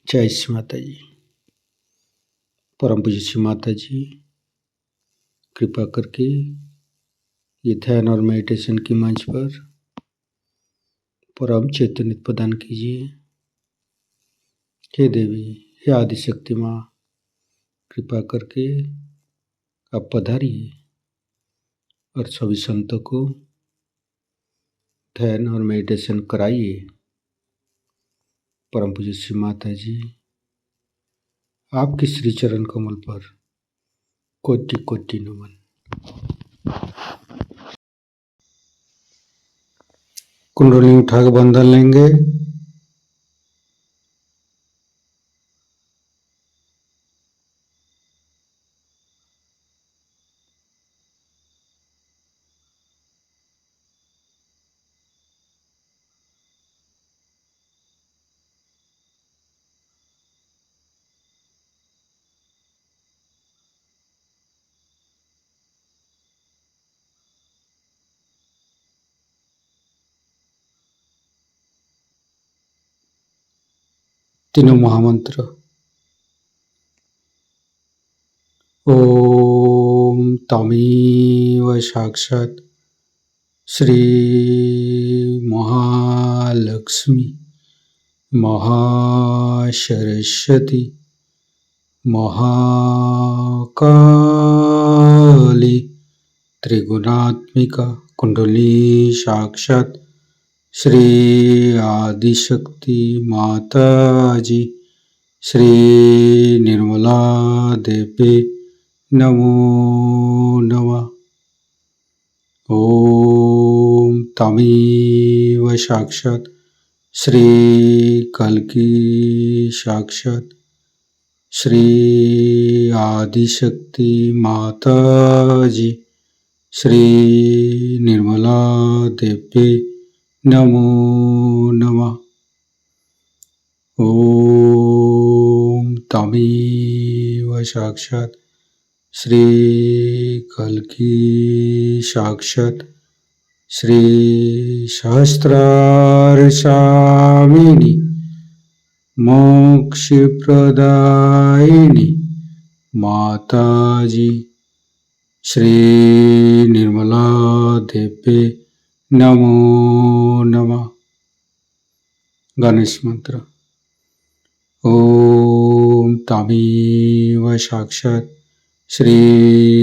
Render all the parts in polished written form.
जय श्री माता जी। परम पूज्य श्री माता जी, कृपा करके ये ध्यान और मेडिटेशन की मंच पर परम चैतन्य प्रदान कीजिए। हे देवी, हे आदिशक्ति माँ, कृपा करके आप पधारिए और सभी संतों को ध्यान और मेडिटेशन कराइए। परम पूज्य श्री माता जी, आपके श्री चरण कमल पर कोटि कोटि नमन। कुंडली उठाकर बंधन लेंगे। तीनों महामंत्र। ओम तमेव साक्षात् श्री महालक्ष्मी महासरस्वती महाकाली त्रिगुणात्मिका कुंडली साक्षात् श्री आदिशक्ति माता जी श्री निर्मला देवी नमो नमः। ओम तमेव साक्षात् श्री कल्की साक्षात् श्री आदिशक्ति माता जी श्री निर्मला देवी नमो नमः। ओम तमेव साक्षात् श्री कल्की साक्षात् श्री सहस्रार स्वामिनी मोक्ष प्रदायिनी माता जी श्री निर्मला देवी नमो नमः। गणेश मंत्र। ओम तमेव साक्षात् श्री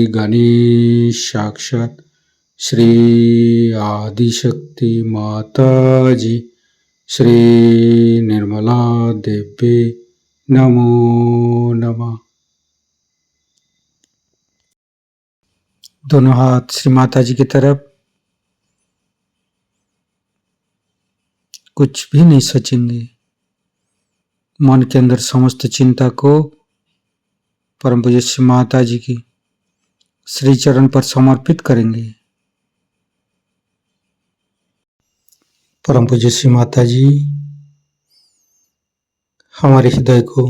गणेश साक्षात् श्री आदिशक्ति माता जी श्री निर्मला देवी नमो नमः। दोनों हाथ श्री माता जी की तरफ। कुछ भी नहीं सोचेंगे। मन के अंदर समस्त चिंता को परम पूज्य श्री माता जी की श्री चरण पर समर्पित करेंगे। परम पूज्य श्री माता जी, हमारे हृदय को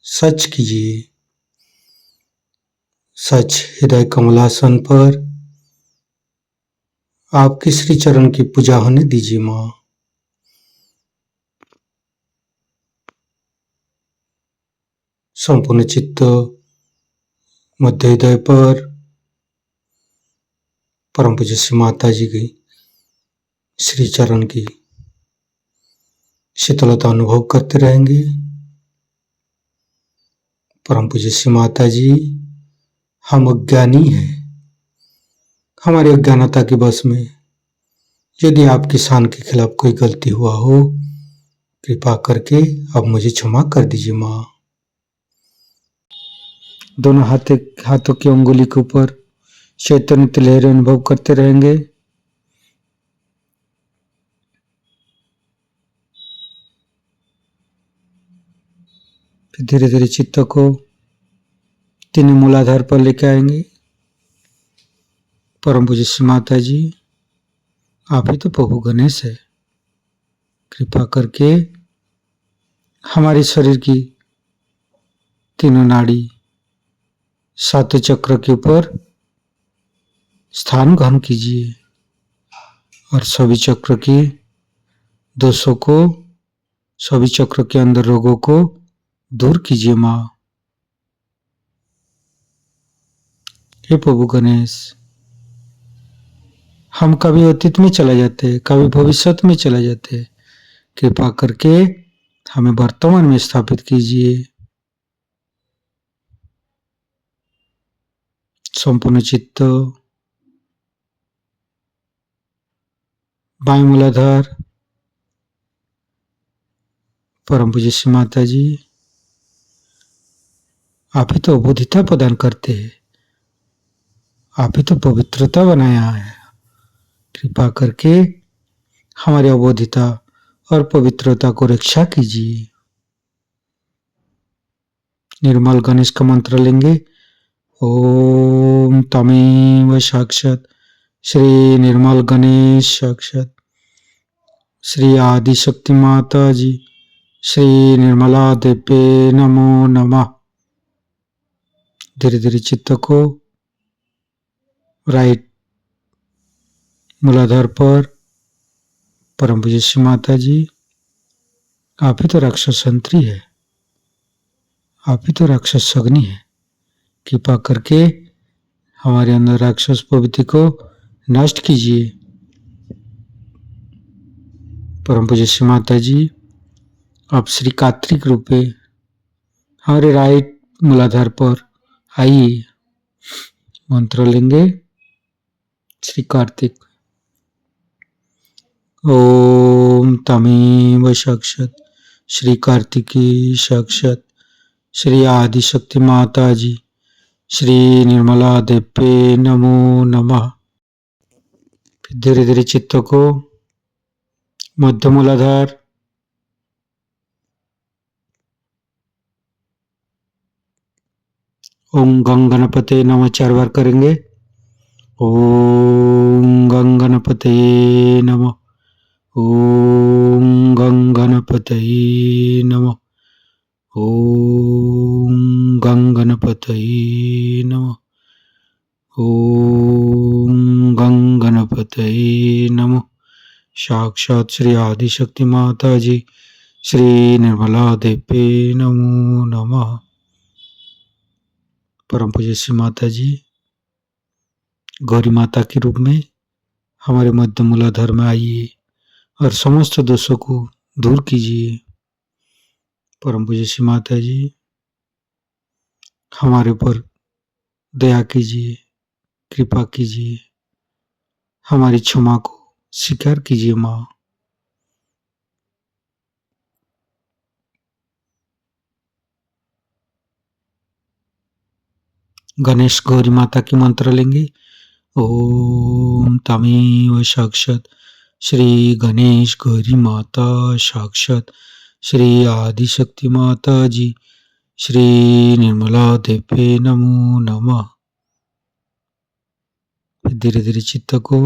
सच कीजिए। सच हृदय कमलासन पर आपके श्री चरण की पूजा होने दीजिए माँ। संपूर्ण चित्त मध्य हृदय पर परम पूज्य श्री माता जी की श्री चरण की शीतलता अनुभव करते रहेंगे। परम पूज्य श्री माता जी, हम अज्ञानी हैं। हमारी अज्ञानता के वश में यदि आपकी शान के खिलाफ कोई गलती हुआ हो, कृपा करके अब मुझे क्षमा कर दीजिए माँ। दोनों हाथों की अंगुली के ऊपर चैतन्य लहरें अनुभव करते रहेंगे। फिर धीरे धीरे चित्त को तीनों मूलाधार पर लेके आएंगे। परम पूज्य श्री माता जी, आप ही तो प्रभु गणेश है। कृपा करके हमारे शरीर की तीनों नाड़ी सातों चक्र के ऊपर स्थान ग्रहण कीजिए और सभी चक्र के दोषों को, सभी चक्र के अंदर रोगों को दूर कीजिए माँ। हे प्रभु गणेश, हम कभी अतीत में चले जाते, कभी भविष्य में चले जाते, कृपा करके हमें वर्तमान में स्थापित कीजिए। संपूर्ण चित्त, बाएं मूलाधार, परम पूज्य श्री माता जी, आप ही तो अबोधिता प्रदान करते हैं, आप ही तो पवित्रता बनाया है। कृपा करके हमारी अबोधिता और पवित्रता को रक्षा कीजिए। निर्मल गणेश का मंत्र लेंगे। ओम तमेव साक्षात श्री निर्मल गणेश साक्षात श्री आदिशक्ति माता जी श्री निर्मला देव्ये नमो नमः। धीरे धीरे चित्त को राइट मूलाधार पर, परम पूज्य श्री माता जी, आप ही तो राक्षस संतरी है, आप ही तो राक्षस अग्नि है। कृपा करके हमारे अंदर राक्षस प्रवृत्ति को नष्ट कीजिए। परम पूज्य श्री माता जी, आप श्री कार्तिक रूपे हमारे राइट मूलाधार पर आइए। मंत्र लेंगे। श्री कार्तिक। ओम तमेव साक्षात श्री कार्तिकी साक्षात श्री आदिशक्ति माता जी श्री निर्मला देव्ये नमो नमः। फिर धीरे धीरे चित्त को मध्य मूलाधार, ओम गंग गणपते नमः 4 बार करेंगे। ओम गंग गणपते नमः, ओम गंग गणपते नमः, ओम गंग गणपते नमः, ओम गंग गणपते नमः। साक्षात श्री आदिशक्ति माता जी श्री निर्मला देव्ये नमो नमः। परम पूज्य श्री माता जी, गौरी माता के रूप में हमारे मध्य मूलाधार में आइए और समस्त दोषों को दूर कीजिए। परम पूज्य श्री माता जी, हमारे ऊपर दया कीजिए, कृपा कीजिए, हमारी क्षमा को स्वीकार कीजिए माँ। गणेश गौरी माता की मंत्र लेंगे। ओम तमेव साक्षात श्री गणेश गौरी माता साक्षात श्री आदिशक्ति माता जी श्री निर्मला देव्ये नमो नमः। धीरे धीरे चित्त को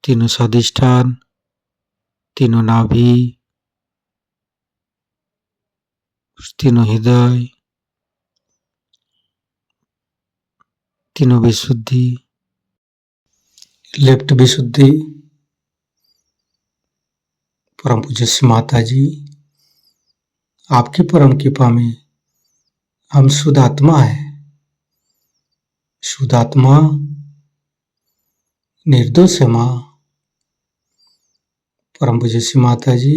तीनों स्वादिष्ठान, तीनों नाभि, तीनों हृदय, तीनों विशुद्धि, लेफ्ट विशुद्धि। परम पूज्य श्री माता जी, आपकी परम कृपा में हम शुद्ध आत्मा है। शुद्ध आत्मा निर्दोष है माँ। परम पूज्य श्री माता जी,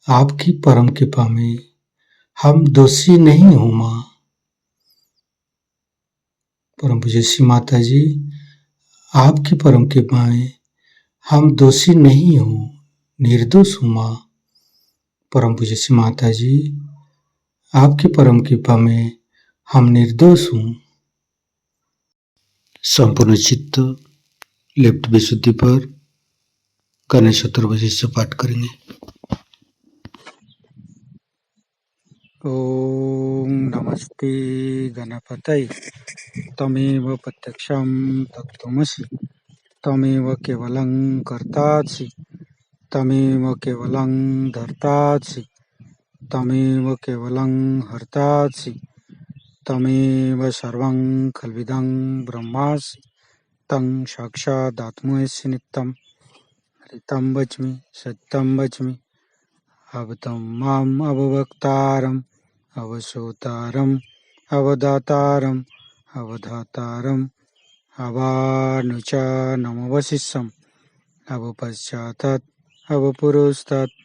आपकी परम कृपा में हम दोषी नहीं हूँ माँ। परम पूज्य श्री माता जी, आपकी परम कृपा में हम दोषी नहीं हूँ, निर्दोष हूँ माँ। परम पूज्य श्री माता जी, आपकी परम कृपा में हम निर्दोष हूँ। संपूर्ण चित्त लेफ्ट विशुद्धि पर गणेश चतुर्भुज से पाठ करेंगे। ओम नमस्ते गणपतये तमेव प्रत्यक्षं तत्त्वमसि तमेव केवलं कर्तासि तमेव केवलं धर्तासि तमेव केवलं हर्तासि तमेव सर्वं खल्विदं ब्रह्मासि तं साक्षादात्मसि नित्यं हरितं वच्मि सत्यं वच्मि अवतं माम् अववक्तारम् अवसोतारम् अवदातारम् अवधातारम् अवानुचानमवशिष्यम् अवपश्चातात् अवपुरस्तात्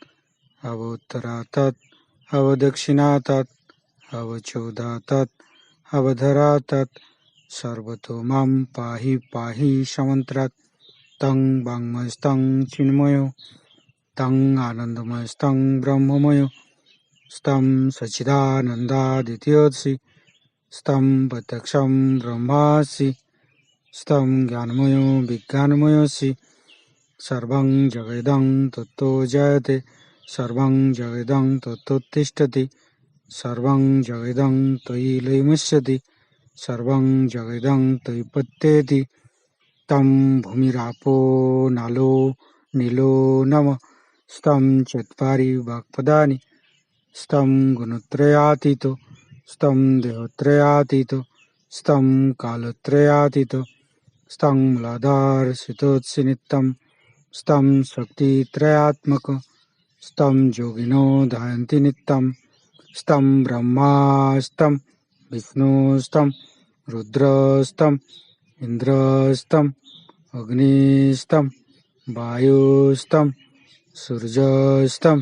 अवोत्तरातात् अवदक्षिणातात् अवचोदातात् अवधरातात् सर्वतो मां पाहि पाहि समन्त्रात् तं वाङ्मयस्तं चिन्मयो तं आनन्दमयस्तं ब्रह्ममयो स्तं सच्चिदानन्दादित्योऽसि स्तं प्रत्यक्षं ब्रह्मासि स्तं ज्ञानमयो विज्ञानमयोऽसि सर्वं जगदं तत्तो जयते सर्वं जगदं तत्तोत्तिष्ठति सर्वं जगदं त्वयि लयमुच्यते सर्वं जगदं त्वयि पत्येति तं भूमिरापो नालो नीलो नमः स्तं चत्वारि वाक्पदानि स्तं गुणत्रयातीतो स्तं देहत्रयातीतो स्तं कालत्रयातीतो स्तं मूलाधारसितोत्सि नित्यं स्तं शक्तित्रयात्मक स्तं योगिनो ध्यायन्ति नित्यं स्तं ब्रह्मा स्तं विष्णु स्तं रुद्रस्तं इंद्रस्तं अग्निस्तं वायुस्तं सूर्यस्तं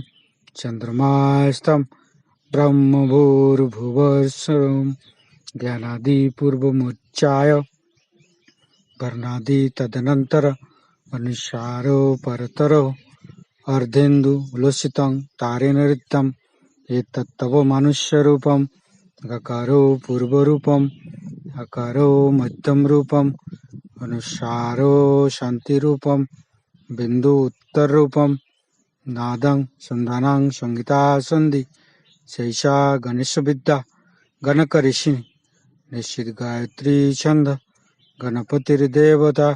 चंद्रमास्तं ब्रह्मभूर्भुवस्सुरं ज्ञानादिपूर्वमुच्चाय वर्णादि तदनंतर अनुसारो परतरो अर्धेन्दु उल्लसितं तारेण ऋतं एतत्तव मनुष्यरूपं गकारो पूर्वरूपम् अकारो मध्यमरूपम् अनुसारो शान्तिरूपं बिन्दु उत्तररूपं नादं संधानं संगीता सन्धि शैषा गणेशविद्या गणकऋषि निश्चित गायत्री छंद गणपतिर्देवता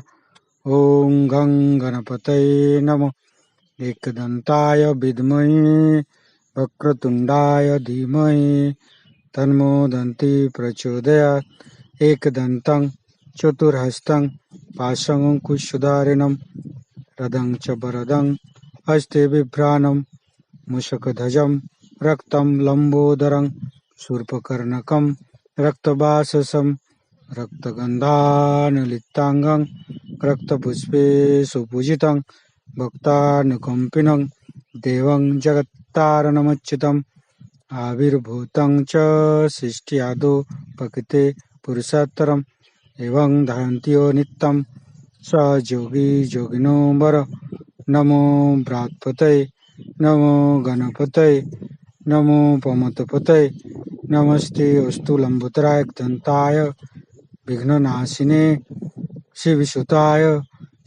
ओं गं गणपतये नमः एकदन्ताय विद्महे वक्रतुण्डाय धीमहि तन्नो दन्ति प्रचोदयात् एकदन्तं चतुर्हस्तं पाशमङ्कुशधारिणं रदं च वरदं हस्ते बिभ्राणं मूषकध्वजं रक्तं लम्बोदरं शूर्पकर्णकं रक्तवाससं रक्तगन्धानुलिप्ताङ्गं रक्तपुष्पे सुपूजितं भक्तानुकम्पिनं देवं जगत्तारणमच्युतम् आविर्भूतं च सृष्ट्यादौ प्रकृते पुरुषोत्तरम् एवं ध्यायन्त्यो नित्यं स योगी योगिनो वर नमो बृहत्पतये नमो गणपतये नमो पमतपतये नमस्ते अस्तु लंबोदराय दन्ताय विघ्ननाशिने शिवसुताय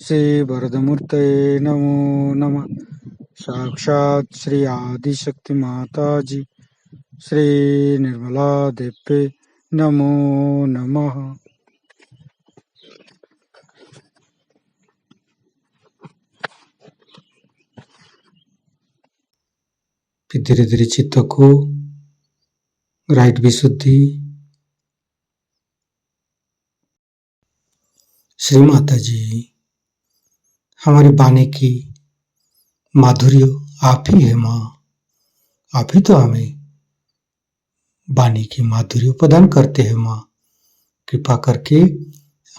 श्रीवरदमूर्तये नमो नमः साक्षात् श्री आदिशक्ति माताजी श्री निर्मला देवी नमो नमः। फिर धीरे धीरे चित्त को राइट विशुद्धि। श्री माता जी, हमारी वाणी की माधुर्य आप ही है माँ, आप ही तो हमें वाणी की माधुर्य प्रदान करते हैं माँ। कृपा करके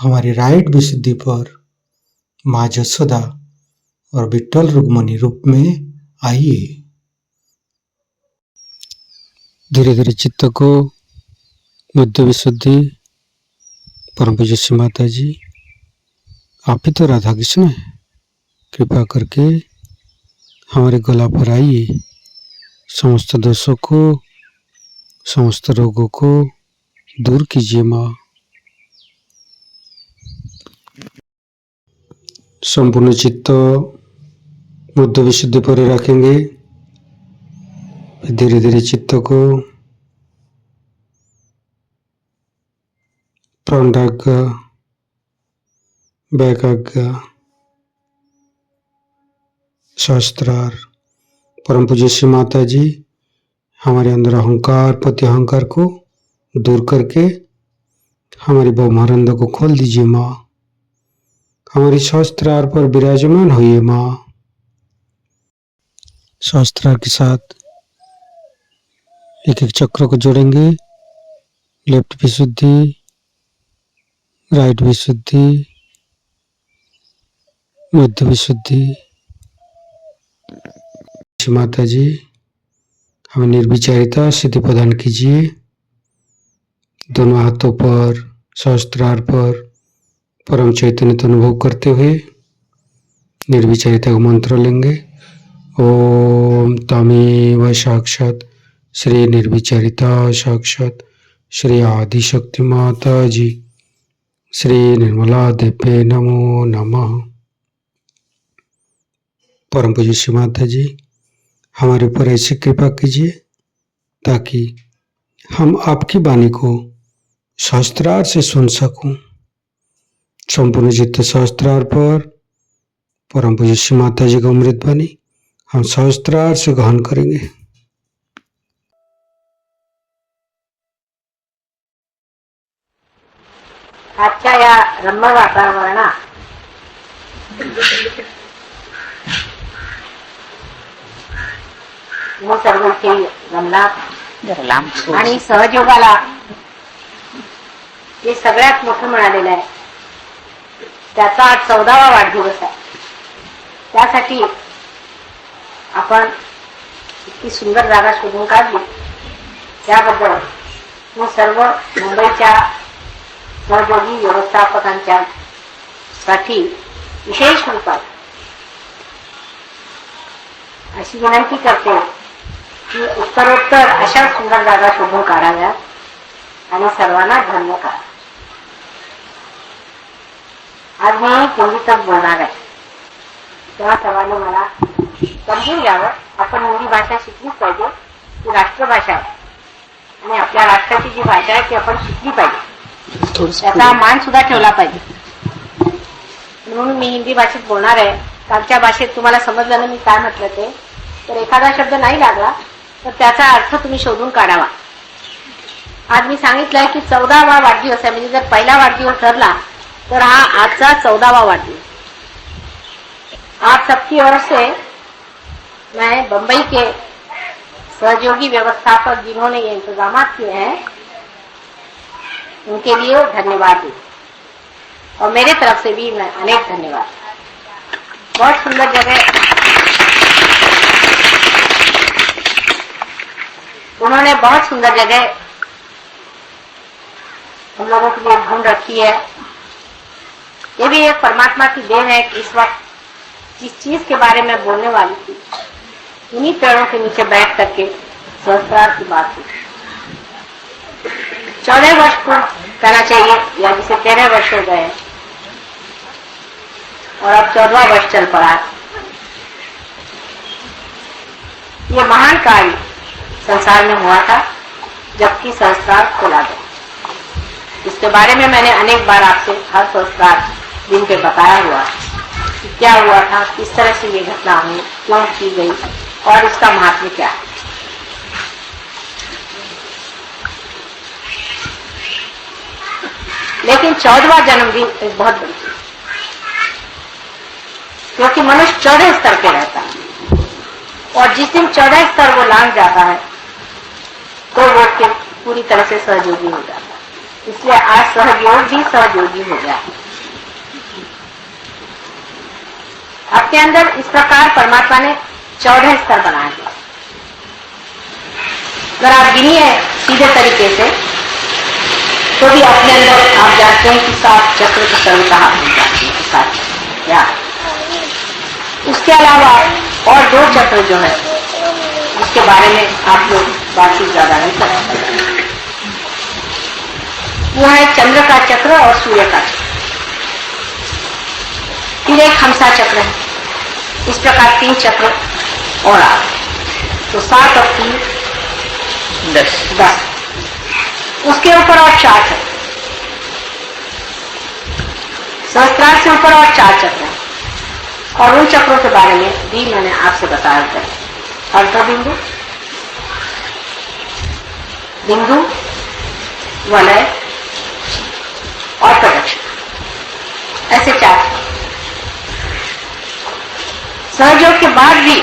हमारी राइट विशुद्धि पर माँ जसोदा और विट्ठल रुक्मणी रूप में आइए। धीरे धीरे चित्त को बुद्ध विशुद्धि। परम पूज्य श्री माता जी, आप ही तो राधा कृष्ण है, कृपा करके हमारे गला पर आइए। समस्त दोषों को समस्त रोगों को दूर कीजिए माँ। संपूर्ण चित्त बुद्ध विशुद्धि पर रखेंगे। धीरे धीरे चित्त को प्राणाग्र वैकाग्र शास्त्रार। परम पूज्य श्री माता जी, हमारे अंदर अहंकार प्रति अहंकार को दूर करके हमारी ब्रह्मानंद को खोल दीजिए माँ। हमारी शास्त्रार पर विराजमान होइए माँ। सहस्त्रार के साथ एक एक चक्र को जोड़ेंगे। लेफ्ट विशुद्धि, राइट विशुद्धि, मध्य विशुद्धि। माता जी हमें निर्विचारिता सिद्धि प्रदान कीजिए। दोनों हाथों पर सहस्त्रार पर परम चैतन्य का अनुभव करते हुए निर्विचारिता का मंत्र लेंगे। ओम तमेव साक्षात श्री निर्विचारिता साक्षात श्री आदिशक्ति माता जी श्री निर्मला देवे नमो नमः। परम पूज्य श्री माता जी हमारे ऊपर ऐसी कृपा कीजिए ताकि हम आपकी वाणी को सहस्त्रार से सुन सकूं। संपूर्ण चित्त सहस्त्रार पर परम पूज्य श्री माता जी का अमृत वाणी हम सहस्त्रार से ग्रहण करेंगे। आजच्या या रम्य वातावरणात मी सर्व इथे रमलात आणि सहयोगाला हे सगळ्यात मोठं मिळालेलं आहे. त्याचा आज 14वा वाढदिवस आहे. त्यासाठी आपण इतकी सुंदर जागा शोधून काढली त्याबद्दल मी सर्व मुंबईच्या सहयोगी व्यवस्थापकांच्या साठी विशेष रूपात अशी विनंती करते की उत्तरोत्तर अशा सुंदर जागा शोधून काढाव्यात आणि सर्वांना धन्य करा. आज मी हिंदीतच बोलणार आहे तेव्हा सर्वांनी मला समजून घ्यावं. आपण हिंदी भाषा शिकलीच पाहिजे, ती राष्ट्रभाषा आहे आणि आपल्या राष्ट्राची जी भाषा आहे ती आपण शिकली पाहिजे, त्याचा मान सुद्धा ठेवला पाहिजे. म्हणून मी हिंदी भाषेत बोलणार आहे. कालच्या भाषेत तुम्हाला समजलं ना मी काय म्हटलं ते, तर एखादा शब्द नाही लागला तर त्याचा अर्थ तुम्ही शोधून काढावा. आज मी सांगितलंय की 14वा वाढदिवस आहे, म्हणजे जर पहिला वाढदिवस ठरला तर हा आजचा 14वा वाढदिवस. आप सबकी ओर से मैं बंबई के सहयोगी व्यवस्थापक जिन्होंने ये इंतजाम किए हैं उनके लिए धन्यवाद दूं और मेरे तरफ से भी मैं अनेक धन्यवाद. बहुत सुंदर जगह उन्होंने, बहुत सुंदर जगह हम लोगों के लिए ढूंढ रखी है. ये भी एक परमात्मा की देन है कि इस वक्त जिस चीज के बारे में बोलने वाली थी उन्हीं पेड़ों के नीचे बैठ करके सहस्त्रार की बात हुई. 14 वर्ष को कहना चाहिए, या जिसे 13 वर्ष हो गए और अब 14वां वर्ष चल पड़ा है. ये महान कार्य संसार में हुआ था जबकि सहस्त्रार खोला गया. इसके बारे में मैंने अनेक बार आपसे हर सहस्त्रार दिन पे बताया हुआ कि क्या हुआ था, किस तरह से ये घटना हुई, क्यों की गई और इसका महत्व क्या है. लेकिन 14वां जन्मदिन एक बहुत बड़ी चीज, क्योंकि मनुष्य 14 स्तर पे रहता है और जिस दिन 14 स्तर वो लांघ जाता है तो वो पूरी तरह से सहयोगी हो जाता है. इसलिए आज सहयोग भी सहयोगी हो गया. आपके अंदर इस प्रकार परमात्मा ने 14 स्तर बनाए हैं. अगर आप गिनिए सीधे तरीके से तो भी अपने अंदर आप जानते हैं कि 7 चक्र की सर्वता मिल जाती है. 7 या उसके अलावा और 2 चक्र जो है उसके बारे में आप लोग बातचीत ज्यादा नहीं कर सकते. वो है चंद्र का चक्र और सूर्य का चक्र. फिर एक हंसा चक्र है. इस प्रकार 3 चक्र और आ तो 7 और 3 10. उसके ऊपर और 4 चक्र, सहस्त्रार से ऊपर और 4 चक्र हैं. और उन चक्रों के बारे में भी मैंने आपसे बताया था. अर्ध बिंदु, बिंदु, वलय और प्रदक्षिण, ऐसे 4. सहयोग के बाद भी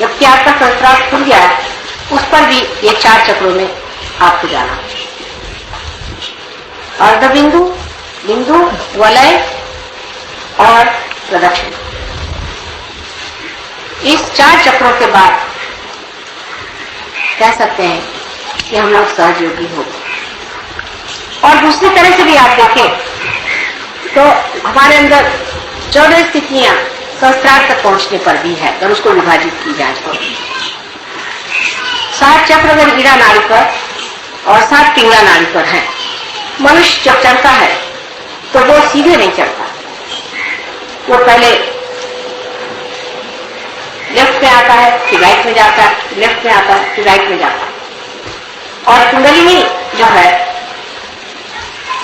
जबकि आपका सहस्त्रार खुल गया है, उस पर भी ये 4 चक्रों में आपको जाना। अर्ध बिंदु, बिंदु, वलय और प्रदक्षिण। इस 4 चक्रों के बाद कह सकते हैं कि हम लोग सहयोगी हो। और दूसरी तरह से भी आप देखें तो हमारे अंदर 14 स्थितियां सहस्त्रार तक पहुंचने पर भी है, अगर उसको विभाजित की जाए तो। 7 चक्र अगर ईड़ा नाड़ी पर और 7 पिंगला नाड़ी पर है। मनुष्य जब चढ़ता है तो वो सीधे नहीं चढ़ता, वो पहले लेफ्ट में आता है, फिर राइट में जाता है, लेफ्ट में आता है, फिर राइट में जाता है। और कुंडलिनी जो है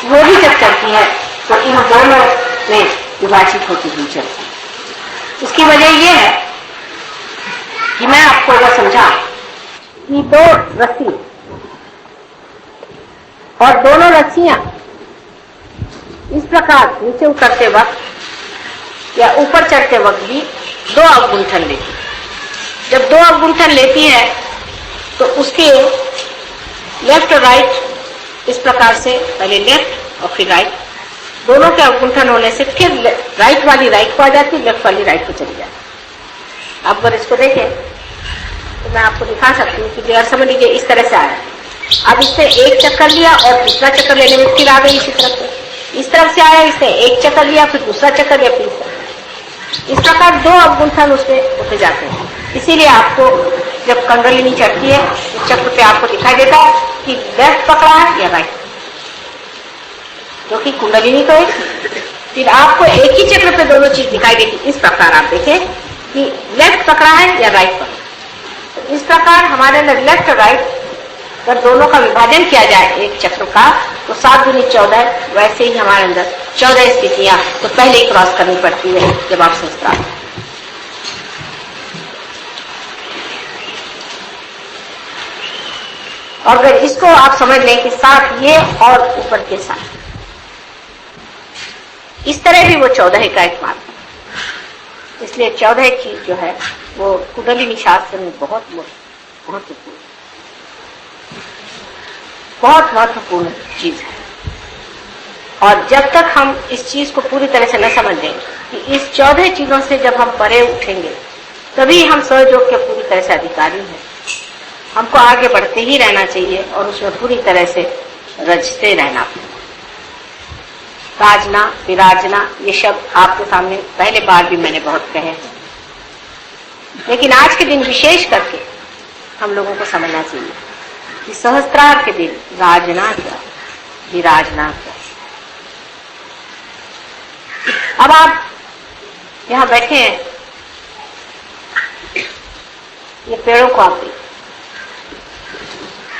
वो भी जब चलती है तो इन दोनों में विभाजित होती हुई चलती है। इसकी वजह यह है कि मैं आपको अगर समझा कि 2 रस्सी और दोनों रस्सियां इस प्रकार नीचे उतरते वक्त या ऊपर चढ़ते वक्त भी 2 अवगुंठन लेती है। जब 2 अवगुंठन लेती है तो उसके लेफ्ट और राइट इस प्रकार से, पहले लेफ्ट और फिर राइट, दोनों के अवगुंठन होने से फिर राइट वाली राइट को आ जाती है, लेफ्ट वाली राइट को चली जाती है। आप अगर इसको देखें तो मैं आपको दिखा सकती हूँ कि अगर समझ लीजिए इस तरह से आया, अब इसने एक चक्कर लिया और दूसरा चक्कर लेने में फिर आ गई इसी तरफ से। इस तरफ से आया, इसने एक चक्कर लिया, फिर दूसरा चक्कर लिया, फिर इस प्रकार 2 अवगुंठन उसमें होते जाते हैं। इसीलिए आपको जब कुंडलिनी चढ़ती है उस चक्र पे आपको दिखाई देता है कि लेफ्ट पकड़ा है या राइट, क्योंकि कुंडलिनी तो एक, फिर आपको एक ही चक्र पे दोनों चीज दिखाई देती। इस प्रकार आप देखें कि लेफ्ट पकड़ा है या राइट पकड़ा। तो इस प्रकार हमारे अंदर लेफ्ट और राइट अगर दोनों का विभाजन किया जाए एक चक्र का तो 7 दूनी 14, वैसे ही हमारे अंदर 14 स्थितियां तो पहले ही क्रॉस करनी पड़ती है जब आप सहस्त्रार। और अगर इसको आप समझ लें कि 7 ये और ऊपर के 7, इस तरह भी वो 14 का एक मार्ग है। इसलिए 14 की जो है वो कुंडलिनी शास्त्र में बहुत महत्वपूर्ण चीज है। और जब तक हम इस चीज को पूरी तरह से न समझ लें कि इस 14 चीजों से जब हम परे उठेंगे तभी हम सहयोग के पूरी तरह से अधिकारी हैं। हमको आगे बढ़ते ही रहना चाहिए और उसमें पूरी तरह से रचते रहना। राजना, विराजना, ये शब्द आपके सामने पहले बार भी मैंने बहुत कहे हैं, लेकिन आज के दिन विशेष करके हम लोगों को समझना चाहिए कि सहस्त्रार के दिन राजना क्या, विराजना क्या। अब आप यहां बैठे हैं, ये पेड़ों को आप देखिए,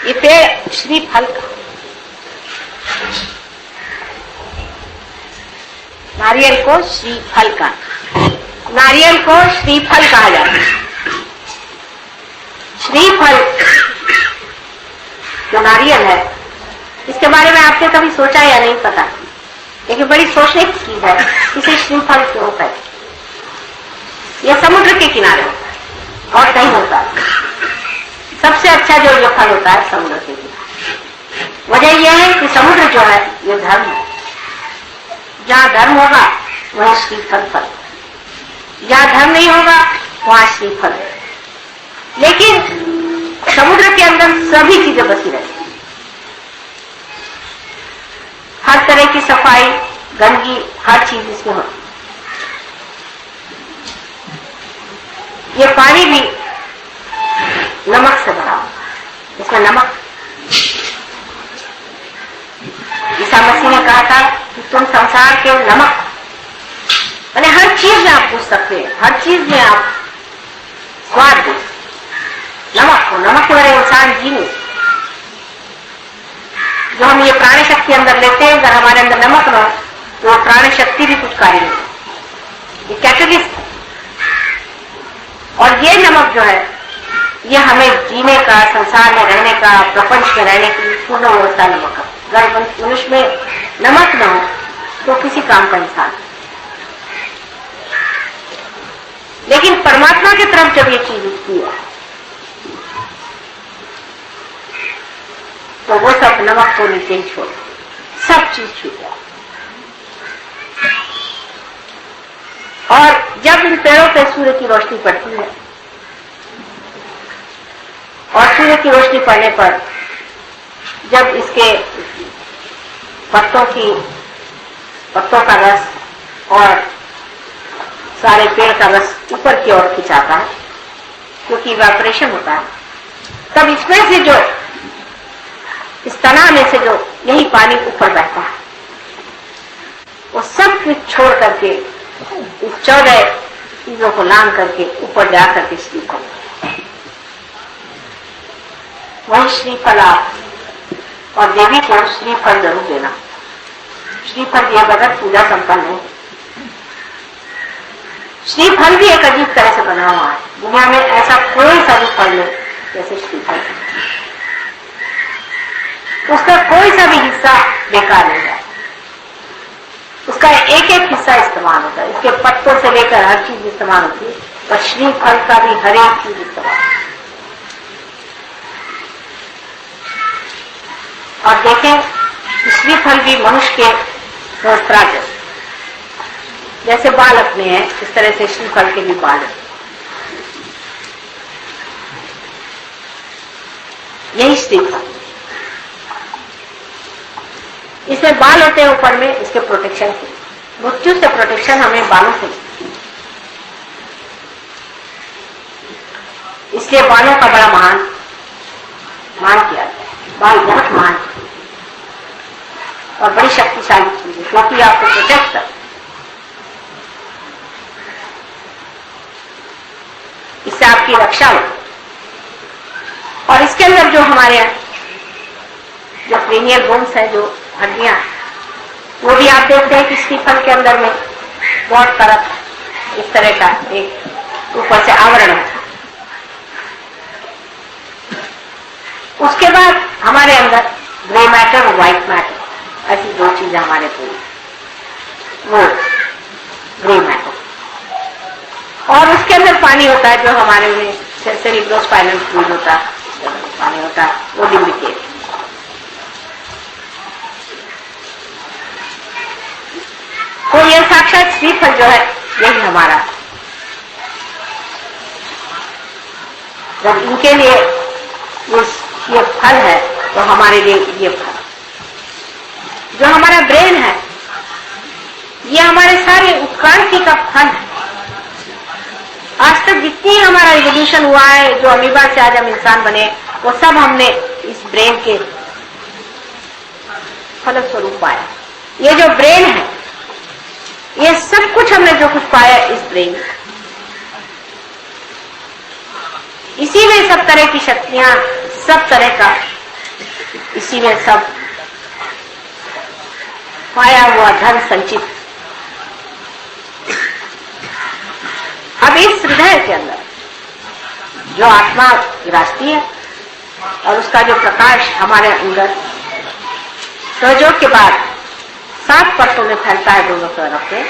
ये पेड़ श्रीफल का, नारियल को श्रीफल का, नारियल को श्रीफल कहा जाता है। श्रीफल जो नारियल है, इसके बारे में आपने कभी सोचा या नहीं पता, लेकिन बड़ी सोचने की चीज है इसे श्रीफल क्यों होता है। यह समुद्र के किनारे होता है और कहीं होता है। सबसे अच्छा जो फल होता है समुद्र के किनारे। वजह यह है कि समुद्र जो है ये धर्म है। जहां धर्म होगा वहां श्रीफल फल, जहां धर्म नहीं होगा वहां श्रीफल है। लेकिन समुद्र के अंदर सभी चीजें बसी रहती हैं, हर तरह की सफाई, गंदगी, हर चीज इसमें होती। ये पानी भी नमक से भरा, इसमें नमक। ईसा मसीह ने कहा था कि तुम संसार के नमक, मैंने हर चीज में आप पूछ सकते हैं, हर चीज में आप स्वाद दो। नमक को, नमक के बगैर इंसान जी नहीं। जो हम ये प्राण शक्ति अंदर लेते हैं, अगर हमारे अंदर नमक न हो तो प्राण शक्ति भी कुछ कार्य नहीं। ये कैटलिस्ट है। और ये नमक जो है ये हमें जीने का, संसार में रहने का, प्रपंच में रहने की पूर्ण व्यवस्था नमक है। अगर मनुष्य में नमक न हो तो किसी काम का इंसान। लेकिन परमात्मा की तरफ जब ये चीज उठती है तो वो सब नमक को नीचे ही छोड़, सब चीज छूट जाए। और जब इन पेड़ों पे सूर्य की रोशनी पड़ती है और सूर्य की रोशनी पड़ने पर जब इसके पत्तों का रस और सारे पेड़ का रस ऊपर की ओर खिंचाता है क्योंकि इवेपोरेशन होता है, तब इसमें से जो इस तना में से जो यही पानी ऊपर बहता है वो सब कुछ छोड़ करके इस 14 चीजों को लांग करके ऊपर जा करके श्रीफल, वही श्रीफल आप और देवी को श्रीफल जरूर देना। श्रीफल दिए बगैर पूजा संपन्न है। श्रीफल भी एक अजीब तरह से बना हुआ है, दुनिया में ऐसा कोई सा भी फल नहीं जैसे श्रीफल, उसका कोई सा भी हिस्सा बेकार नहीं है, उसका एक एक हिस्सा इस्तेमाल होता है, इसके पत्तों से लेकर हर चीज इस्तेमाल होती है, पर श्रीफल का भी हर एक चीज इस्तेमाल। और देखें श्रीफल भी मनुष्य के सहस्त्रार जैसे बाल अपने हैं, इस तरह से श्रीफल के भी बाल हैं। यही श्रीफल, इसमें बाल होते हैं ऊपर में, इसके प्रोटेक्शन के, मृत्यु से प्रोटेक्शन हमें बालों से, इसलिए बालों का बड़ा मान किया जाता है। बाल बहुत मान और बड़ी शक्तिशाली चीज है क्योंकि आपको प्रोटेक्ट कर, इससे आपकी रक्षा हो। और इसके अंदर जो हमारे जो क्रेनियल बोन्स है, जो हड्डियां, वो भी आप देखते हैं कि श्रीफल के अंदर में बहुत तरफ इस तरह का एक ऊपर से आवरण है। उसके बाद हमारे अंदर ग्रे मैटर और व्हाइट मैटर, ऐसी दो चीजें हमारे पूरी, वो ग्रे मैटर, और उसके अंदर पानी होता है जो हमारे में सेरिब्रोस्पाइनल फ्लूइड होता है, पानी होता है, वो लिम्बिक। तो ये साक्षात श्रीफल जो है यही हमारा, जब इनके लिए ये फल है तो हमारे लिए ये फल, जो हमारा ब्रेन है ये हमारे सारे उत्क्रांति का फल है। आज तक जितनी हमारा इवोल्यूशन हुआ है, जो अमीबा से आज हम इंसान बने, वो सब हमने इस ब्रेन के फलस्वरूप पाया। ये जो ब्रेन है, ये सब कुछ हमने जो कुछ पाया इस ब्रेन, इसी में सब तरह की शक्तियां, सब तरह का इसी में सब पाया हुआ धन संचित। अब इस हृदय के अंदर जो आत्मा विराजती है और उसका जो प्रकाश हमारे अंदर सहयोग के बाद 7 परतों में फैलता है दोनों तरफ से,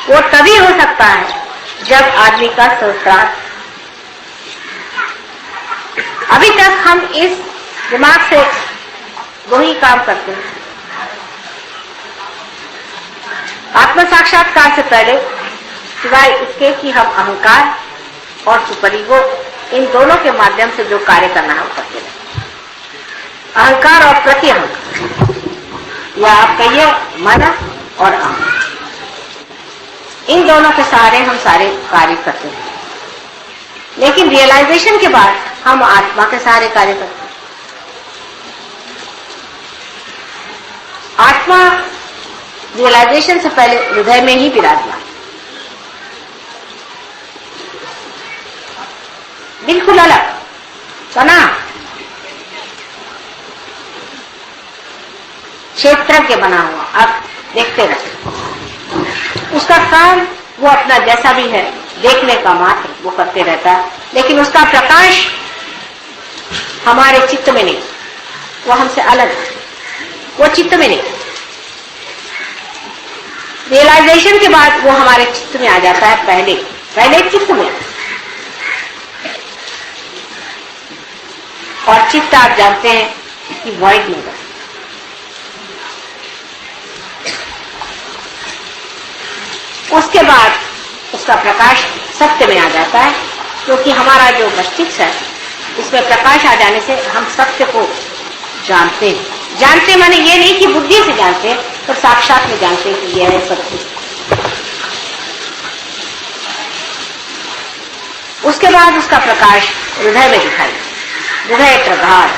वो तभी हो सकता है जब आदमी का सहस्त्रार। अभी तक हम इस दिमाग से दो ही काम करते हैं। आत्म साक्षात्कार से पहले सिवाय इसके कि हम अहंकार और सुपर ईगो, इन दोनों के माध्यम से जो कार्य करना है वो करते हैं। अहंकार और प्रति अहंकार, या आप कहिए मन और अहम, इन दोनों के सहारे हम सारे कार्य करते हैं। लेकिन रियलाइजेशन के बाद हम आत्मा के सहारे कार्य करते हैं। आत्मा रियलाइजेशन से पहले हृदय में ही विराजमान, बिल्कुल अलग तना क्षेत्र के बना हुआ। आप देखते रहे, उसका काम वो अपना जैसा भी है देखने का मात्र वो करते रहता है, लेकिन उसका प्रकाश हमारे चित्त में नहीं, वो हमसे अलग है, वो चित्त में नहीं। रियलाइजेशन के बाद वो हमारे चित्त में आ जाता है, पहले चित्त में। और चित्त आप जानते हैं कि वॉइड में है। उसके बाद उसका प्रकाश सत्य में आ जाता है, क्योंकि हमारा जो मस्तिष्क है उसमें प्रकाश आ जाने से हम सत्य को जानते हैं। जानते माने ये नहीं कि बुद्धि से जानते हैं, पर साक्षात में जानते हैं कि यह है सत्य। उसके बाद उसका प्रकाश हृदय में दिखाई, हृदय प्रगाढ़,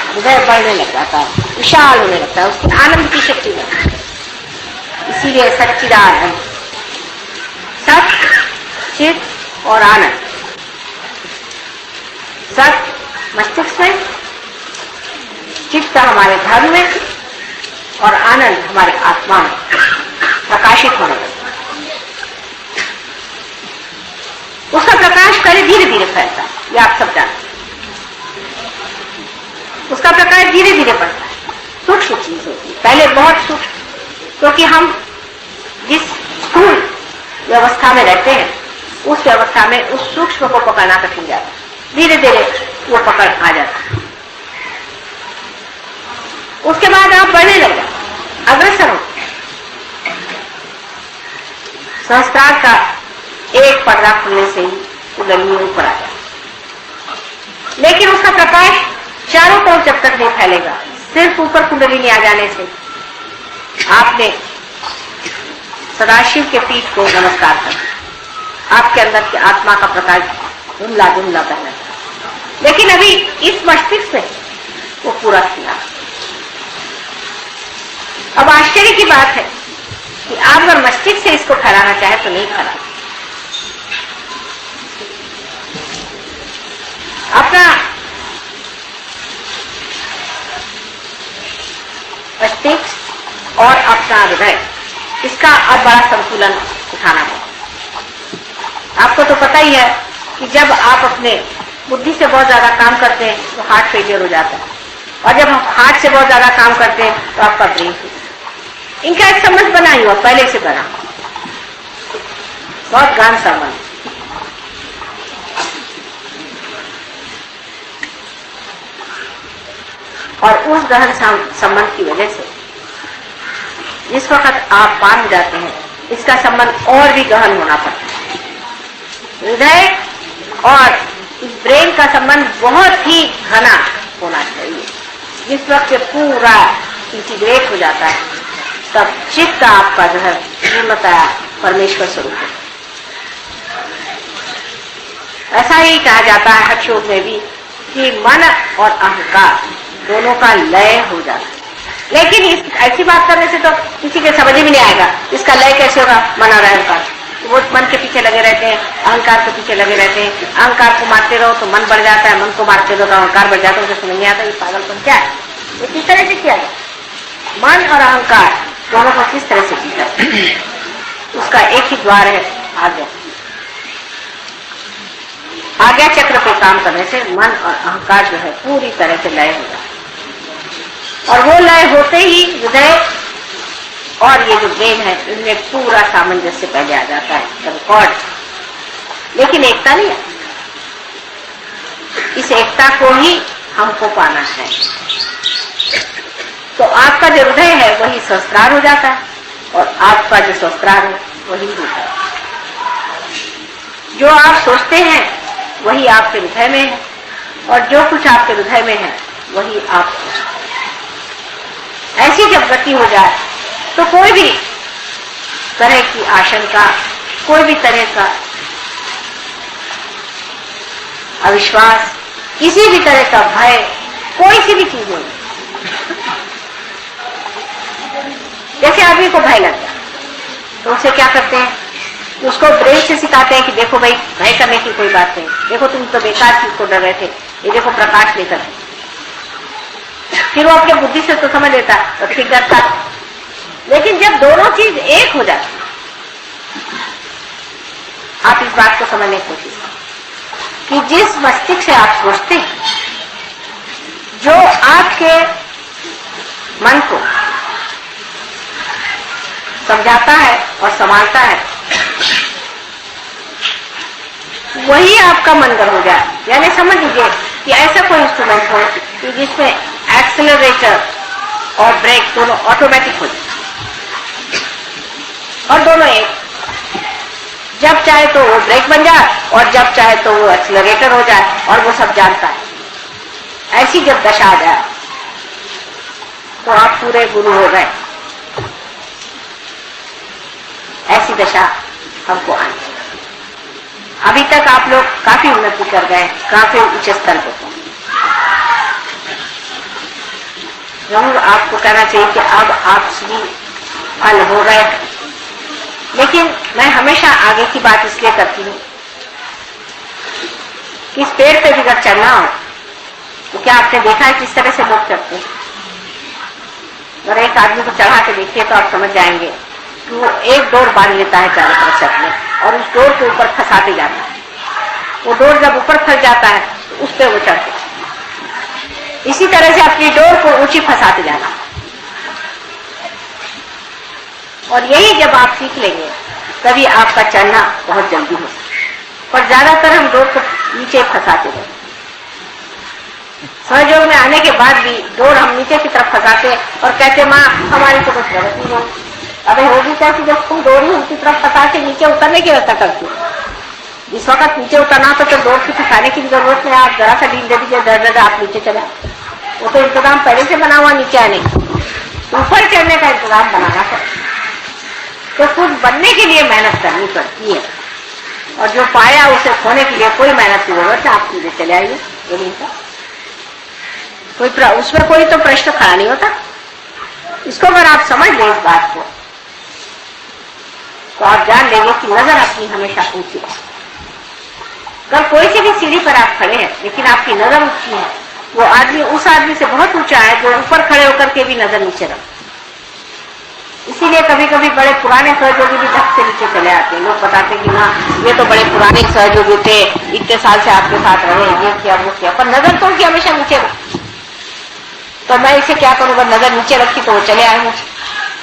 हृदय बढ़ने लग जाता है, विशाल होने लगता है, उसकी आनंद की शक्ति में। इसीलिए सच्चिदानंद, सत्य, चित्त और आनंद। सत्य मस्तिष्क में, चित्त हमारे धर्म में और आनंद हमारे आत्मा में प्रकाशित होने लगता है। उसका प्रकाश पहले धीरे धीरे फैलता है, ये आप सब जानते हैं। उसका प्रकाश धीरे धीरे बढ़ता है, सूक्ष्म चीज होती है, पहले बहुत सूक्ष्म, क्योंकि हम जिस स्थूल व्यवस्था में रहते हैं उस व्यवस्था में उस सूक्ष्म को पकड़ना कठिन जाता है। धीरे धीरे वो पकड़ आ जाता है। उसके बाद आप बढ़ने लग जाते, अग्रसर हो। सहस्त्रार का एक पर्दा खुलने से ही कुंडली ऊपर आ जाए, लेकिन उसका प्रकाश चारों तरफ जब तक नहीं फैलेगा, सिर्फ ऊपर कुंडली नहीं आ जाने से आपने सदाशिव के पीठ को नमस्कार कर, आपके अंदर की आत्मा का प्रकाश धुंधला धुंधला बहना, लेकिन अभी इस मस्तिष्क में वो पूरा खिला। अब आश्चर्य की बात है कि आप अगर मस्तिष्क से इसको फैलाना चाहे तो नहीं फैला। अपना मस्तिष्क और अपना हृदय, इसका अब बड़ा संतुलन उठाना होगा। आपको तो पता ही है कि जब आप अपने बुद्धि से बहुत ज्यादा काम करते हैं तो हार्ट फेलियर हो जाता है, और जब हम हार्ट से बहुत ज्यादा काम करते हैं तो आपका ब्रेन फेलियर। इनका एक संबंध बना ही हुआ, पहले से बना, बहुत गहन संबंध। और उस गहन संबंध की वजह से जिस वक्त आप पार हो जाते हैं, इसका संबंध और भी गहन होना पड़ता है। हृदय और इस ब्रेन का संबंध बहुत ही घना होना चाहिए। जिस वक्त ये पूरा इंटीग्रेट हो जाता है, तब चित्त आपका जो है पूर्णतया परमेश्वर स्वरूप है। ऐसा ही कहा जाता है हठ योग में भी कि मन और अहंकार दोनों का लय हो जाता है। लेकिन इस ऐसी बात करने से तो किसी के समझ में नहीं आएगा इसका लय कैसे होगा। मन और अहंकार, वो मन के पीछे लगे रहते हैं, अहंकार के पीछे लगे रहते हैं। अहंकार को मारते रहो तो मन बढ़ जाता है, मन को मारते रहो तो अहंकार बढ़ जाता है। मुझे समझ नहीं आता ये पागलपन क्या है, ये किस तरह से किया जाए। मन और अहंकार दोनों को किस तरह से जीता है, उसका एक ही द्वार है, आज्ञा। आज्ञा चक्र पे काम करने से मन और अहंकार जो है पूरी तरह से लय हो जाता है, और वो लय होते ही हृदय और ये जो ब्रेन है इनमें पूरा सामंजस्य पहले आ जाता है, रिकॉर्ड। लेकिन एकता नहीं है, इस एकता को ही हमको पाना है। तो आपका जो हृदय है वही सहस्त्रार हो जाता है, और आपका जो सहस्त्रार है वही होता है। जो आप सोचते हैं वही आपके हृदय में है, और जो कुछ आपके हृदय में है वही आप सोचते हैं। ऐसी जब गति हो जाए तो कोई भी तरह की आशंका, कोई भी तरह का अविश्वास, किसी भी तरह का भय, कोई सी भी चीज नहीं। जैसे आदमी को भय लगता है तो उसे क्या करते हैं, उसको ब्रेन से सिखाते हैं कि देखो भाई भय करने की कोई बात नहीं, देखो तुम तो बेकार चीज को डर रहे थे, ये देखो प्रकाश लेकर। फिर वो अपने बुद्धि से तो समझ लेता तो फिर डरता। लेकिन जब दोनों चीज एक हो जाती, आप इस बात को समझने की कोशिश करें कि जिस मस्तिष्क से आप सोचते हैं, जो आपके मन को समझाता है और संभालता है, वही आपका मनगढ़ हो जाए। यानी समझ लीजिए कि ऐसा कोई इंस्ट्रूमेंट हो कि जिसमें एक्सेलरेटर और ब्रेक दोनों ऑटोमेटिक हो जाए, और दोनों एक, जब चाहे तो वो ब्रेक बन जाए और जब चाहे तो वो एक्सेलरेटर हो जाए, और वो सब जानता है। ऐसी जब दशा आ जाए तो आप पूरे गुरु हो गए। ऐसी दशा हमको आनी चाहिए। अभी तक आप लोग काफी उन्नति कर गए, काफी ऊंचे स्तर पर पहुंचे। जरूर आपको कहना चाहिए कि अब आप श्री फल हो गए। लेकिन मैं हमेशा आगे की बात इसलिए करती हूँ कि इस पेड़ पे भी अगर चढ़ना हो तो क्या आपने देखा है किस तरह से लोग चढ़ते हैं? अगर एक आदमी को चढ़ा के देखिए तो आप समझ जाएंगे कि वो एक डोर बांध लेता है चारों तरफ से अपने, और उस डोर के ऊपर फंसाते जाता है। वो डोर जब ऊपर फंस जाता है तो उस पर वो चढ़ते हैं। इसी तरह से अपनी डोर को ऊंची फंसाते जाना, और यही जब आप सीख लेंगे तभी आपका चढ़ना बहुत जल्दी हो सकता है। और ज्यादातर हम डोर को नीचे फंसाते हैं। सहयोग में आने के बाद भी डोर हम नीचे की तरफ फंसाते और कहते माँ हमारी तो कुछ गलती नहीं। अबे होगी कैसी जब तुम डोर ही उनकी तरफ फंसा के नीचे उतरने की व्यवस्था करती हो। जिस वक्त नीचे उतरना तो डोर की फंसाने की जरूरत नहीं, आप जरा सा ढील दे दीजिए, दर आप नीचे चले। वो तो इंतजाम पहले से बना हुआ नीचे आने का, ऊपर चढ़ने का इंतजाम बनाना पड़ता। तो कुछ बनने के लिए मेहनत करनी पड़ती है, और जो पाया उसे खोने के लिए कोई मेहनत की जरूरत है। आप सीधे चले आइए, ये नहीं था कोई उसमें कोई तो प्रश्न खड़ा नहीं होता। इसको अगर आप समझ लें इस बात को तो आप जान लेंगे कि नजर अपनी हमेशा ऊंची है। अगर कोई सी भी सीढ़ी पर आप खड़े हैं लेकिन आपकी नजर ऊंची है, वो आदमी उस आदमी से बहुत ऊंचा है जो ऊपर खड़े होकर के भी नजर नीचे रखता। इसीलिए कभी कभी बड़े पुराने सहयोगी भी धक से नीचे चले आते हैं। लोग बताते हैं कि ना ये तो बड़े पुराने सहयोगी थे, इतने साल से आपके साथ रहे, ये किया वो किया, पर नजर तो उनकी हमेशा नीचे रखी। तो मैं इसे क्या करूंगा, नजर नीचे रखी तो वो चले आएंगे।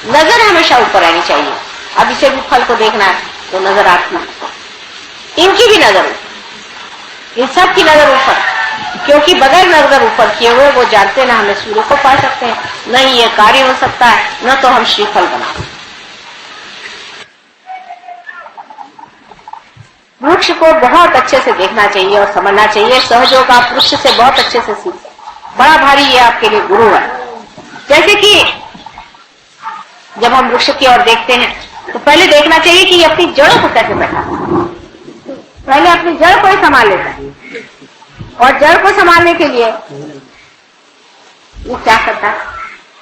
नजर हमेशा ऊपर रहनी चाहिए। अब इसे भी फल को देखना है तो नजर आपकी, इनकी भी नजर, इन सब की नजर ऊपर, क्योंकि बगैर नजर ऊपर किए हुए वो जानते ना हमें सूर्य को पा सकते हैं, न ये कार्य हो सकता है, न तो हम श्रीफल बना सकते। वृक्ष को बहुत अच्छे से देखना चाहिए और समझना चाहिए। सहयोग आप वृक्ष से बहुत अच्छे से सीखते। बड़ा भारी ये आपके लिए गुरु है। जैसे कि जब हम वृक्ष की ओर देखते हैं तो पहले देखना चाहिए कि ये अपनी जड़ों को कैसे बैठा। पहले अपनी जड़ को ही संभाल लेता है, और जड़ को संभालने के लिए वो क्या करता है,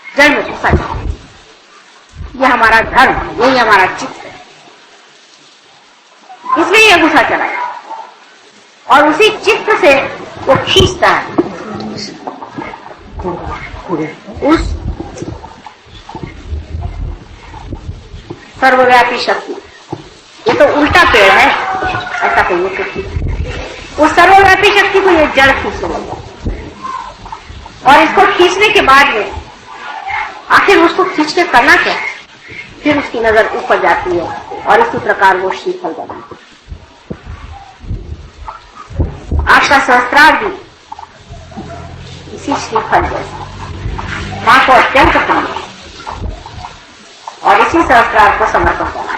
जड़ में घुसा जाता है। ये हमारा धर्म, यही हमारा चित्त है, इसलिए ये घुसा चला है, और उसी चित्त से वो खींचता है उस सर्वव्यापी शक्ति। ये तो उल्टा पेड़ है, ऐसा कहिए तो उस सर्वव्यापी शक्ति को ये जड़ खींच लेगा, और इसको खींचने के बाद में आखिर उसको खींच के करना क्या, फिर उसकी नजर ऊपर जाती है और इसी प्रकार वो श्रीफल बना। आपका सहस्त्रार भी इसी श्रीफल जैसा मां को अत्यंत प्रिय, और इसी सहस्त्रार को समर्पण करना।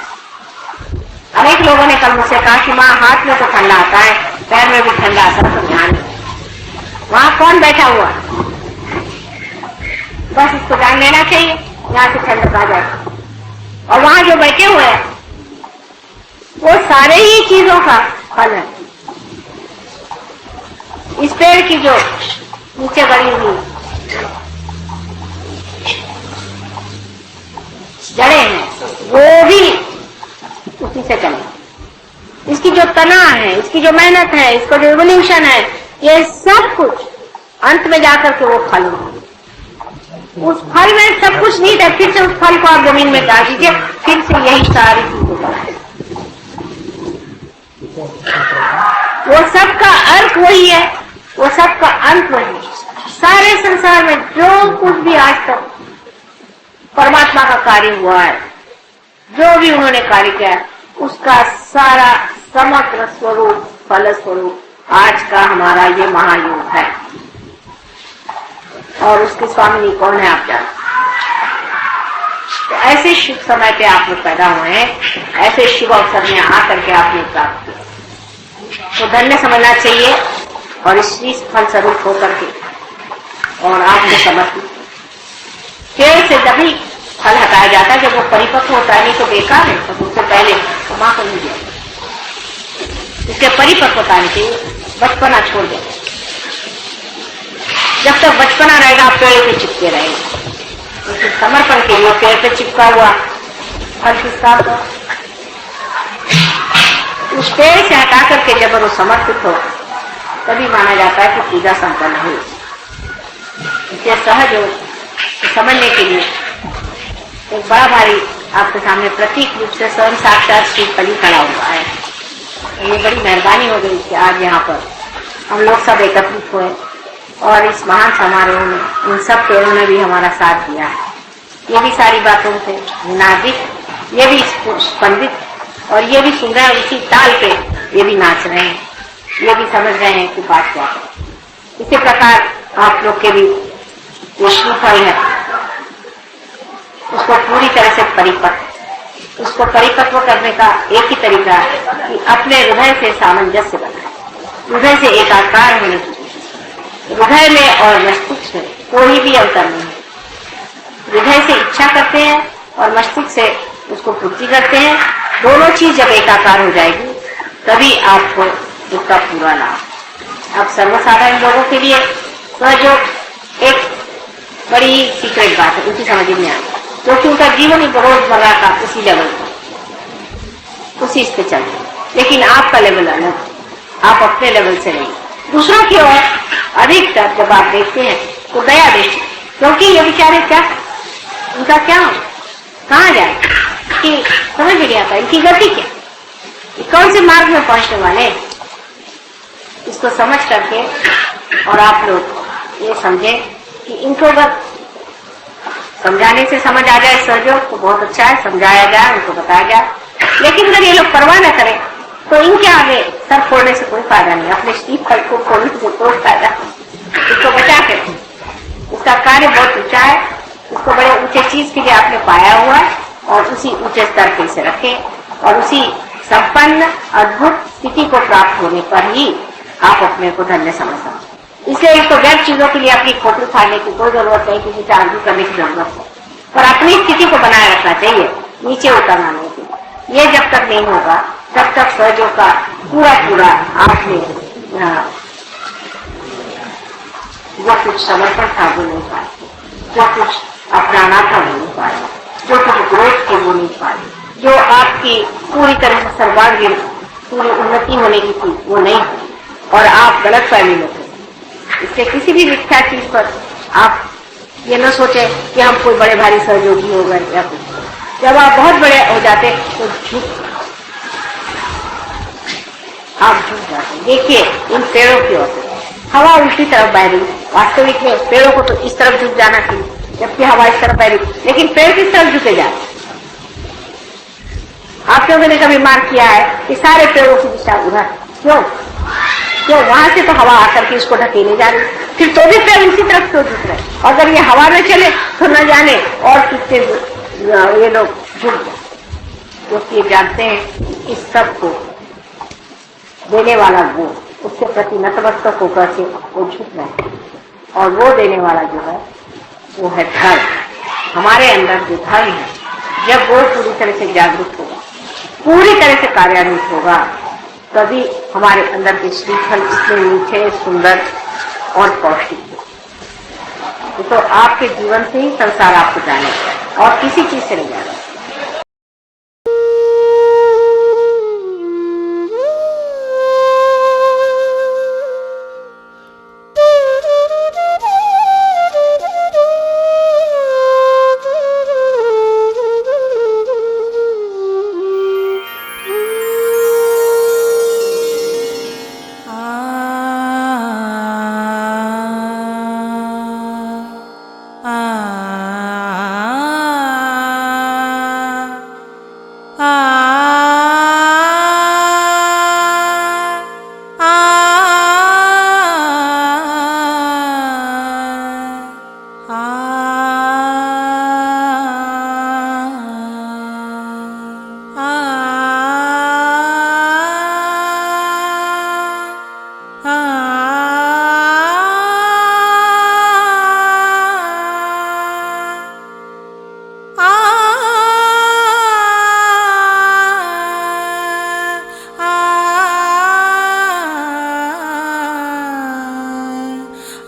अनेक लोगों ने कल मुझसे कहा कि मां हाथ में तो ठंडा आता है, पैर में भी ठंडा आता है, तो ध्यान वहां कौन बैठा हुआ, बस इसको जान लेना चाहिए, यहाँ से ठंडक आ जाए। और वहां जो बैठे हुए हैं वो सारे ही चीजों का फल है। इस पेड़ की जो नीचे गड़ी हुई जड़ें हैं वो भी उसी से चले। इसकी जो तना है, इसकी जो मेहनत है, इसका जो इवोल्यूशन है, ये सब कुछ अंत में जाकर के वो फल है। उस फल में सब कुछ नहीं है, फिर से उस फल को आप जमीन में डाल दीजिए, फिर से यही सारी चीजें बनाए। वो सब का अर्थ वही है, वो सब का अंत वही है। सारे संसार में जो कुछ भी आज तक परमात्मा का कार्य हुआ है जो भी उन्होंने कार्य किया उसका सारा समग्र स्वरूप फल स्वरूप आज का हमारा ये महायोग है। और उसके स्वामिनी कौन है आप जानते। तो ऐसे शुभ समय पे आप लोग पैदा हुए हैं, ऐसे शुभ अवसर में आकर के आपने प्राप्त किया, तो धन्य समझना चाहिए और इस फल स्वरूप होकर के और आपने समर्पित। पेड़ से तभी फल हटाया जाता है जब वो परिपक्व होता है, नहीं तो बेकार है। तो उससे पहले तो मां को नहीं दिया, इसके परिपक्वता नहीं चाहिए, बचपना छोड़ दे। जब तक बचपना रहेगा आप पेड़ पे चिपके रहेंगे, तो समर्पण के लिए पेड़ पे चिपका हुआ फल किसका होगा। उस पेड़ से हटा करके जब वो समर्पित हो तभी माना जाता है कि पूजा संपन्न हुई। इसके सहज हो समझने के लिए एक बड़ा भारी आपके सामने प्रतीक रूप से स्वयं साक्षात श्री बलि खड़ा हुआ है। ये बड़ी मेहरबानी हो गई कि आज यहाँ पर हम लोग सब एकत्रित हुए और इस महान समारोह में इन सब पेड़ों ने भी हमारा साथ दिया है। ये भी सारी बातों से नादिक, ये भी स्पंदित और ये भी सुन रहे हैं, इसी ताल पे ये भी नाच रहे हैं, ये भी समझ रहे हैं कि बात क्या है। इसी प्रकार आप लोग के भी जो श्रीफल है उसको पूरी तरह से उसको परिपक्व करने का एक ही तरीका है कि अपने हृदय से सामंजस्य बनाए, हृदय से एकाकार होने की। हृदय में और मस्तिष्क में कोई भी अंतर नहीं है। हृदय से इच्छा करते हैं और मस्तिष्क से उसको पूर्ति करते हैं। दोनों चीज जब एकाकार हो जाएगी तभी आपको उसका पूरा लाभ। अब सर्वसाधारण लोगों के लिए सहयोग एक बड़ी सीक्रेट बात है, उनकी समझ में आती, क्योंकि उनका जीवन ही रोजमर्रा का उसी लेवल पर उसी पे चलते हैं। लेकिन आपका लेवल अलग, आप अपने लेवल से नहीं, दूसरों की ओर अधिकतर जब आप देखते हैं तो दया देखते, क्योंकि ये बेचारे क्या, उनका क्या हो, कहाँ जाए कि समझ नहीं आता, इनकी गति क्या, कौन से मार्ग में पहुंचने वाले, इसको समझ करके और आप लोग ये समझे कि इनको अगर समझाने से समझ आ जाए सहयोग तो बहुत अच्छा है, समझाया जाए, उनको बताया जाए। लेकिन अगर ये लोग परवाह न करें तो इनके आगे सर फोड़ने से कोई फायदा नहीं, अपने स्टीफ फल को फोड़ने से कोई फायदा नहीं। इसको बचा के उसका कार्य बहुत ऊंचा है, उसको बड़े ऊंचे चीज के लिए आपने पाया हुआ है और उसी ऊंचे स्तर पे इसे रखें और उसी संपन्न अद्भुत स्थिति को प्राप्त होने पर ही आप अपने को धन्य समझ सकते। इसलिए इसको व्यर्थ चीजों के लिए अपनी खोपड़ी फाड़ने की कोई जरूरत नहीं, किसी से आगे करने की जरूरत है, पर अपनी स्थिति को बनाए रखना चाहिए, नीचे उतरना नहीं चाहिए। ये जब तक नहीं होगा तब तक सहयोग का पूरा आपने जो कुछ समर्पण था वो नहीं पाए, जो कुछ अपनाना था वो नहीं पाए, जो कुछ ग्रोथ थे वो नहीं पाए, जो आपकी पूरी तरह से सर्वांगीण पूरी उन्नति होने की थी वो नहीं हुई और आप गलत फहमी में थे। इससे किसी भी मिथ्या चीज पर आप ये न सोचे कि हम कोई बड़े भारी सहयोगी हो गए या कुछ। जब आप बहुत बड़े हो जाते तो आप झुक जाते। देखिए इन पेड़ों की ओर हवा उल्टी तरफ बह रही, वास्तविक में पेड़ों को तो इस तरफ झुक जाना चाहिए, जबकि हवा इस तरफ बह रही, लेकिन पेड़ किस तरफ झुके जाते। आप लोगों ने कभी मार्क किया है कि सारे पेड़ों की दिशा उधर, क्यों वहां से तो हवा आकर के इसको ढकेले जा रही, फिर तो भी पेड़ उसी तरफ क्यों झुक रहे। अगर ये हवा में चले तो न जाने और कितने ये लोग झुक जाए, क्योंकि ये जानते हैं इस सब को देने वाला वो, उसके प्रति नतमस्तक होकर के वो झुक रहे हैं। और वो देने वाला जो है वो है धर्म। हमारे अंदर जो धर्म है जब वो पूरी तरह से जागरूक होगा, पूरी तरह से कार्यान्वित होगा, तभी हमारे अंदर के श्रीफल इतने मीठे, सुंदर और पौष्टिक। तो आपके जीवन से ही संसार आपको जानेगा और किसी चीज से नहीं जानेगा।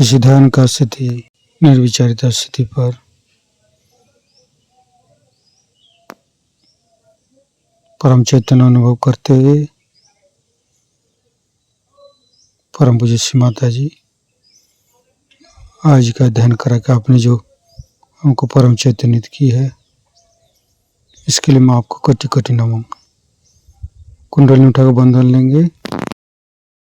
इसी ध्यान का स्थिति, निर्विचारिता स्थिति पर परम चैतन्य अनुभव करते हुए परम पूज्य श्री माता जी आज का ध्यान करा के आपने जो हमको परम चैतन्यित की है, इसके लिए मैं आपको कोटि कोटि नमन। कुंडली उठाकर बंधन लेंगे।